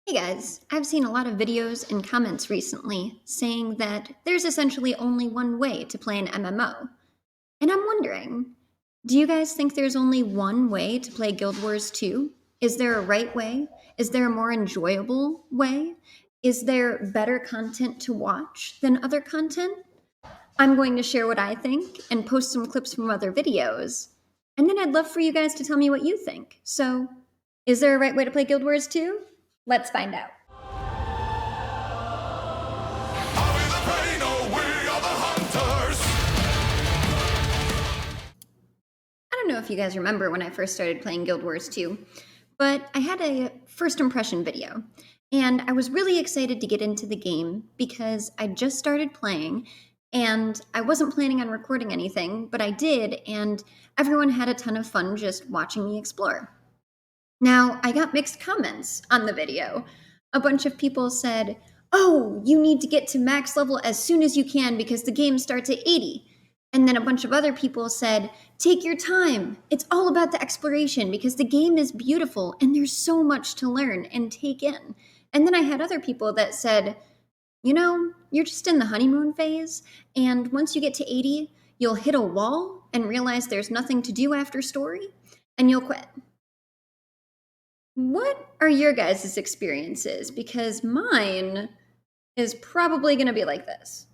Hey guys, I've seen a lot of videos and comments recently saying that there's essentially only one way to play an MMO. And I'm wondering, do you guys think there's only one way to play Guild Wars 2? Is there a right way? Is there a more enjoyable way? Is there better content to watch than other content? I'm going to share what I think and post some clips from other videos. And then I'd love for you guys to tell me what you think. So, is there a right way to play Guild Wars 2? Let's find out. I don't know if you guys remember when I first started playing Guild Wars 2, but I had a first impression video, and I was really excited to get into the game because I just started playing, and I wasn't planning on recording anything, but I did, and everyone had a ton of fun just watching me explore. Now, I got mixed comments on the video. A bunch of people said, "Oh, you need to get to max level as soon as you can because the game starts at 80. And then a bunch of other people said, "Take your time. It's all about the exploration because the game is beautiful and there's so much to learn and take in." And then I had other people that said, "You're just in the honeymoon phase, and once you get to 80, you'll hit a wall and realize there's nothing to do after story, and you'll quit." What are your guys' experiences? Because mine is probably going to be like this.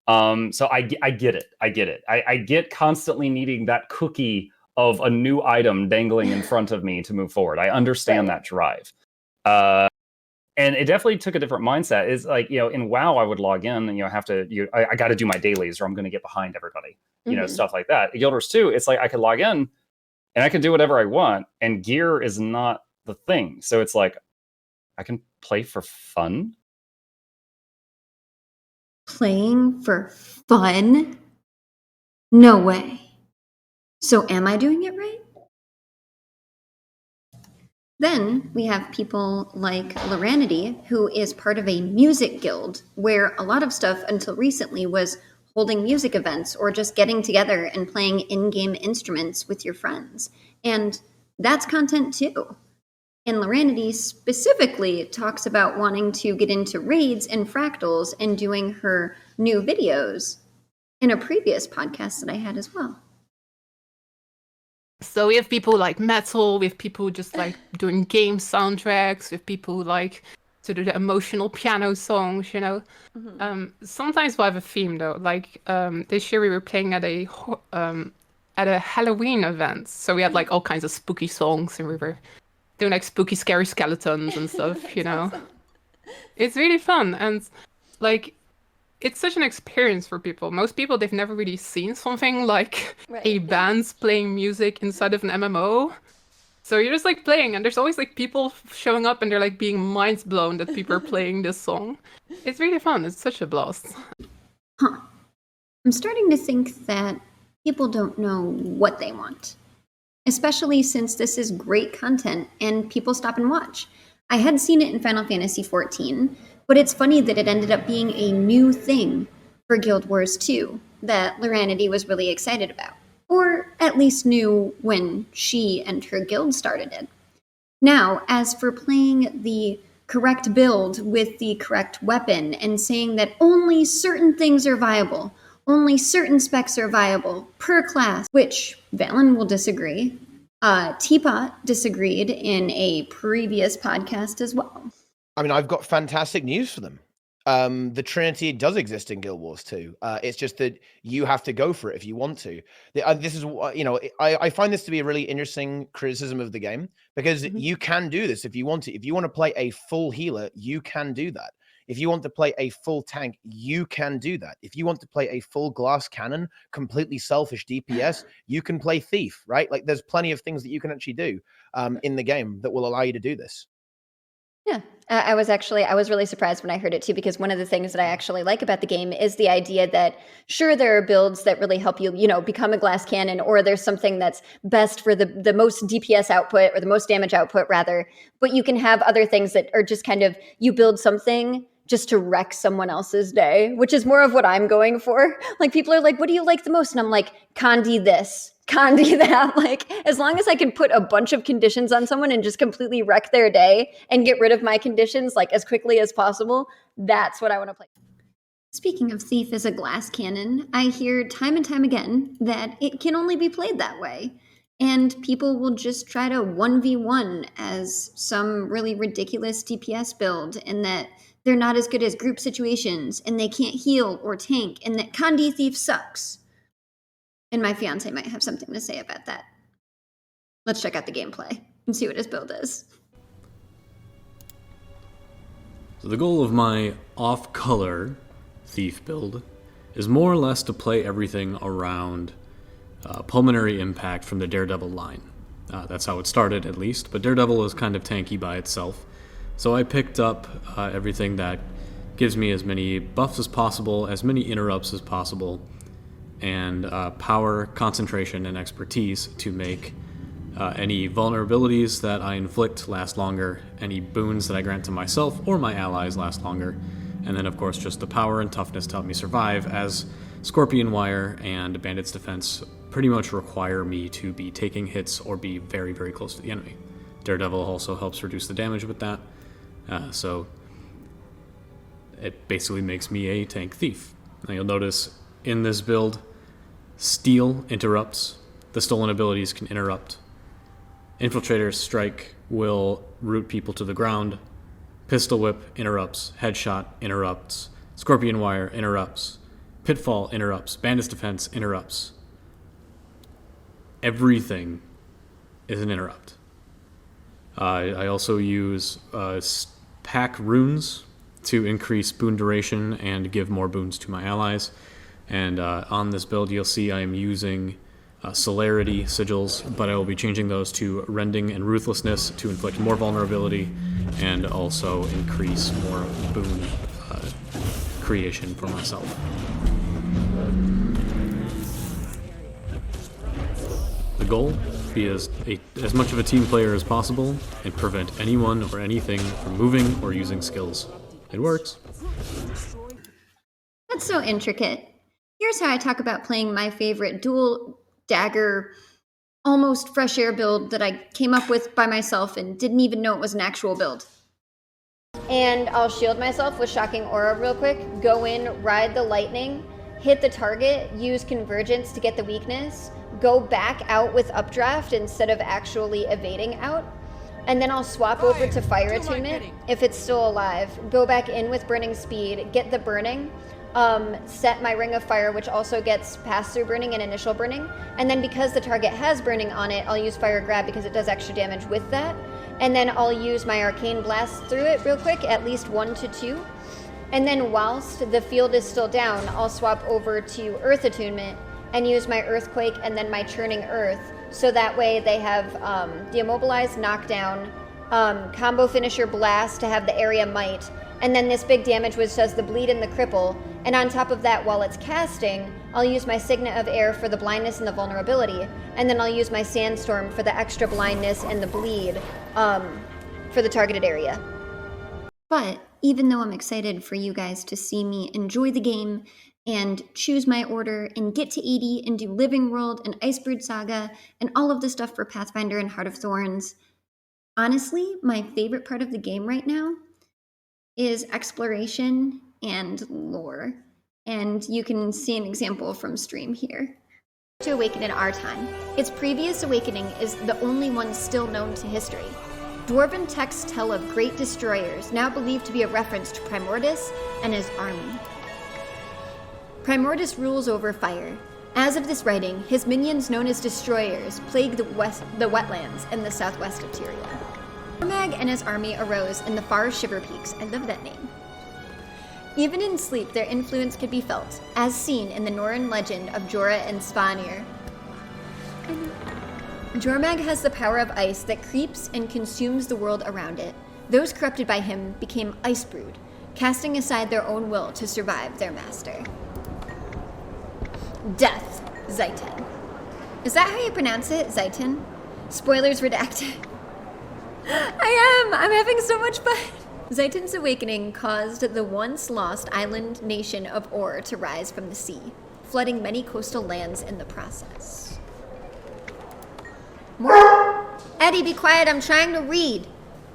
So I get it. I get constantly needing that cookie of a new item dangling in front of me to move forward. I understand that drive. And it definitely took a different mindset. It's like, in WoW, I would log in and, I got to do my dailies or I'm going to get behind everybody, stuff like that. Guild Wars 2, it's like I could log in and I can do whatever I want. And gear is not the thing. So it's like, I can play for fun. Playing for fun? No way. So am I doing it right? Then we have people like Laranity, who is part of a music guild, where a lot of stuff until recently was holding music events or just getting together and playing in-game instruments with your friends. And that's content too. And Laranity specifically talks about wanting to get into raids and fractals and doing her new videos in a previous podcast that I had as well. So we have people like metal, we have people just like doing game soundtracks, we have people like to do the emotional piano songs, Sometimes we'll have a theme though. Like this year we were playing at a Halloween event. So we had like all kinds of spooky songs and we were doing like spooky scary skeletons and stuff, Awesome. It's really fun and like it's such an experience for people. Most people, they've never really seen something like a band playing music inside of an MMO. So you're just like playing and there's always like people showing up and they're like being mind blown that people are playing this song. It's really fun. It's such a blast. Huh. I'm starting to think that people don't know what they want, especially since this is great content and people stop and watch. I had seen it in Final Fantasy XIV, but it's funny that it ended up being a new thing for Guild Wars 2 that Laranity was really excited about, or at least knew when she and her guild started it. Now, as for playing the correct build with the correct weapon and saying that only certain things are viable, only certain specs are viable per class, which Valen will disagree. Teapot disagreed in a previous podcast as well. I mean, I've got fantastic news for them. The Trinity does exist in Guild Wars 2. It's just that you have to go for it if you want to. This is, I find this to be a really interesting criticism of the game because you can do this if you want to. If you want to play a full healer, you can do that. If you want to play a full tank, you can do that. If you want to play a full glass cannon, completely selfish DPS, you can play thief, right? Like there's plenty of things that you can actually do in the game that will allow you to do this. Yeah, I was really surprised when I heard it too, because one of the things that I actually like about the game is the idea that sure, there are builds that really help you, become a glass cannon, or there's something that's best for the most DPS output or the most damage output rather, but you can have other things that are just kind of, you build something just to wreck someone else's day, which is more of what I'm going for. Like people are like, what do you like the most? And I'm like, Condi this, Condi that. Like, as long as I can put a bunch of conditions on someone and just completely wreck their day and get rid of my conditions like as quickly as possible, that's what I want to play. Speaking of Thief as a glass cannon, I hear time and time again that it can only be played that way. And people will just try to 1v1 as some really ridiculous DPS build, and that they're not as good as group situations, and they can't heal or tank, and that Condi Thief sucks. And my fiance might have something to say about that. Let's check out the gameplay and see what his build is. So the goal of my off-color Thief build is more or less to play everything around Pulmonary Impact from the Daredevil line. That's how it started, at least, but Daredevil is kind of tanky by itself. So I picked up everything that gives me as many buffs as possible, as many interrupts as possible, and power, concentration, and expertise to make any vulnerabilities that I inflict last longer, any boons that I grant to myself or my allies last longer, and then of course just the power and toughness to help me survive, as Scorpion Wire and Bandit's Defense pretty much require me to be taking hits or be very, very close to the enemy. Daredevil also helps reduce the damage with that, so it basically makes me a tank thief. Now you'll notice in this build, Steal interrupts. The stolen abilities can interrupt. Infiltrator's Strike will root people to the ground. Pistol Whip interrupts. Headshot interrupts. Scorpion Wire interrupts. Pitfall interrupts. Bandit's Defense interrupts. Everything is an interrupt. I also use pack runes to increase boon duration and give more boons to my allies. And on this build, you'll see I am using Celerity sigils, but I will be changing those to Rending and Ruthlessness to inflict more vulnerability and also increase more boon creation for myself. The goal, be as much of a team player as possible and prevent anyone or anything from moving or using skills. It works. That's so intricate. Here's how I talk about playing my favorite dual dagger, almost fresh air build that I came up with by myself and didn't even know it was an actual build. And I'll shield myself with Shocking Aura real quick, go in, ride the lightning, hit the target, use Convergence to get the weakness, go back out with Updraft instead of actually evading out, and then I'll swap over to Fire Attunement if it's still alive, go back in with Burning Speed, get the burning, set my Ring of Fire, which also gets pass-through burning and initial burning, and then because the target has burning on it, I'll use Fire Grab because it does extra damage with that, and then I'll use my Arcane Blast through it real quick, at least 1 to 2, and then whilst the field is still down, I'll swap over to Earth Attunement and use my Earthquake and then my Churning Earth, so that way they have Deimmobilize, Knockdown, combo finisher Blast to have the area might, and then this big damage which does the bleed and the cripple, and on top of that, while it's casting, I'll use my Signet of Air for the blindness and the vulnerability, and then I'll use my Sandstorm for the extra blindness and the bleed for the targeted area. But even though I'm excited for you guys to see me enjoy the game and choose my order and get to 80 and do Living World and Icebrood Saga and all of the stuff for Pathfinder and Heart of Thorns, honestly, my favorite part of the game right now is exploration and lore. And you can see an example from stream here. To awaken in our time. Its previous awakening is the only one still known to history. Dwarven texts tell of great destroyers, now believed to be a reference to Primordus and his army. Primordus rules over fire. As of this writing, his minions known as destroyers plague the wetlands in the southwest of Tyria. Jormag and his army arose in the far Shiver Peaks. I love that name. Even in sleep, their influence could be felt, as seen in the Norrøn legend of Jorah and Svanir. Jormag has the power of ice that creeps and consumes the world around it. Those corrupted by him became Icebrood, casting aside their own will to survive their master. Death, Zaitin. Is that how you pronounce it, Zaitin? Spoilers redacted. I'm having so much fun. Zaitin's awakening caused the once lost island nation of Or to rise from the sea, flooding many coastal lands in the process. Eddie, be quiet, I'm trying to read.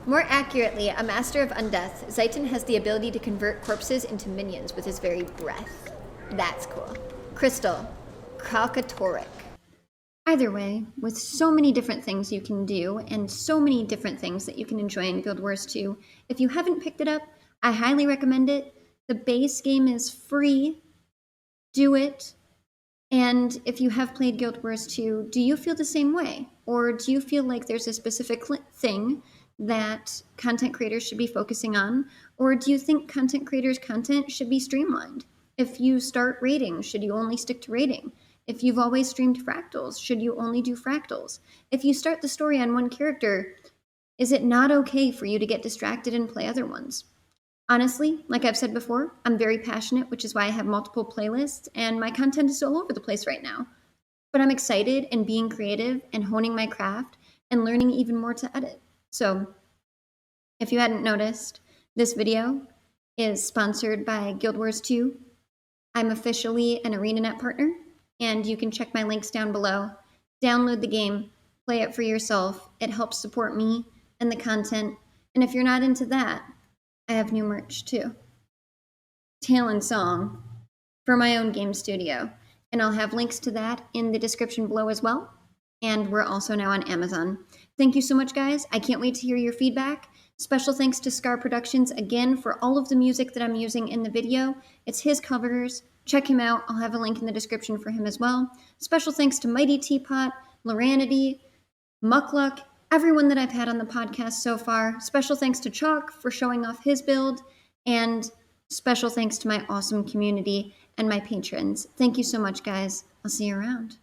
More accurately, a master of undeath, Zayton has the ability to convert corpses into minions with his very breath. That's cool. Crystal, Calcatoric. Either way, with so many different things you can do and so many different things that you can enjoy in Guild Wars 2, if you haven't picked it up, I highly recommend it. The base game is free. Do it. And if you have played Guild Wars 2, do you feel the same way? Or do you feel like there's a specific thing that content creators should be focusing on? Or do you think content creators' content should be streamlined? If you start raiding, should you only stick to raiding? If you've always streamed fractals, should you only do fractals? If you start the story on one character, is it not okay for you to get distracted and play other ones? Honestly, like I've said before, I'm very passionate, which is why I have multiple playlists, and my content is all over the place right now. But I'm excited and being creative and honing my craft and learning even more to edit. So, if you hadn't noticed, this video is sponsored by Guild Wars 2. I'm officially an ArenaNet partner, and you can check my links down below. Download the game, play it for yourself. It helps support me and the content. And if you're not into that, I have new merch too. Tale and Song for my own game studio. And I'll have links to that in the description below as well. And we're also now on Amazon. Thank you so much, guys. I can't wait to hear your feedback. Special thanks to Skar Productions again for all of the music that I'm using in the video. It's his covers. Check him out. I'll have a link in the description for him as well. Special thanks to Mighty Teapot, Laranity, Mukluk, everyone that I've had on the podcast so far. Special thanks to Chalk for showing off his build. And special thanks to my awesome community and my patrons. Thank you so much, guys. I'll see you around.